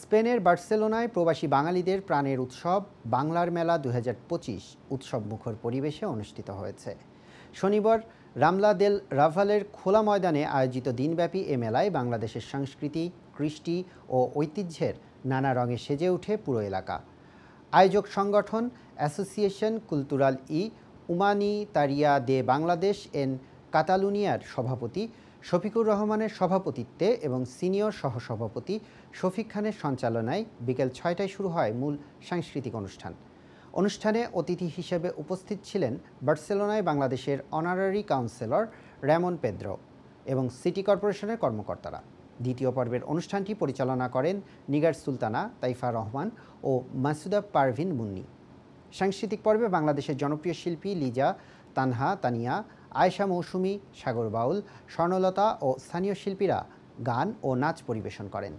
স্পেনের বার্সেলোনায় প্রবাসী বাঙালিদের প্রাণের উৎসব বাংলার মেলা ২০২৫ উৎসবমুখর পরিবেশে অনুষ্ঠিত হয়েছে। শনিবার রামলা দেল রাভালের খোলা ময়দানে আয়োজিত দিনব্যাপী এ মেলায় বাংলাদেশের সংস্কৃতি, কৃষ্টি ও ঐতিহ্যের নানা রঙে সেজে ওঠে পুরো এলাকা। আয়োজক সংগঠন অ্যাসোসিয়েশন কুলতুরাল ই উমানিতারিয়া দে বাংলাদেশ এন কাতালুনিয়ার সভাপতি শফিকুর রহমানের সভাপতিত্বে এবং সিনিয়র সহসভাপতি শফিক খানের সঞ্চালনায় বিকেল ৬টায় শুরু হয় মূল সাংস্কৃতিক অনুষ্ঠানে অতিথি হিসেবে উপস্থিত ছিলেন বার্সেলোনায় বাংলাদেশের অনারারি কাউন্সিলর রেমন পেদ্রো এবং সিটি কর্পোরেশনের কর্মকর্তারা। দ্বিতীয় পর্বের অনুষ্ঠানটি পরিচালনা করেন নিগার সুলতানা, তাইফা রহমান ও মাসুদা পারভিন মুন্নি। সাংস্কৃতিক পর্বে বাংলাদেশের জনপ্রিয় শিল্পী লিজা, তানহা, তানিয়া, আয়েশা মৌসুমী, সাগর বাউল, স্বর্ণলতা ও স্থানীয় শিল্পীরা গান ও নাচ পরিবেশন করেন।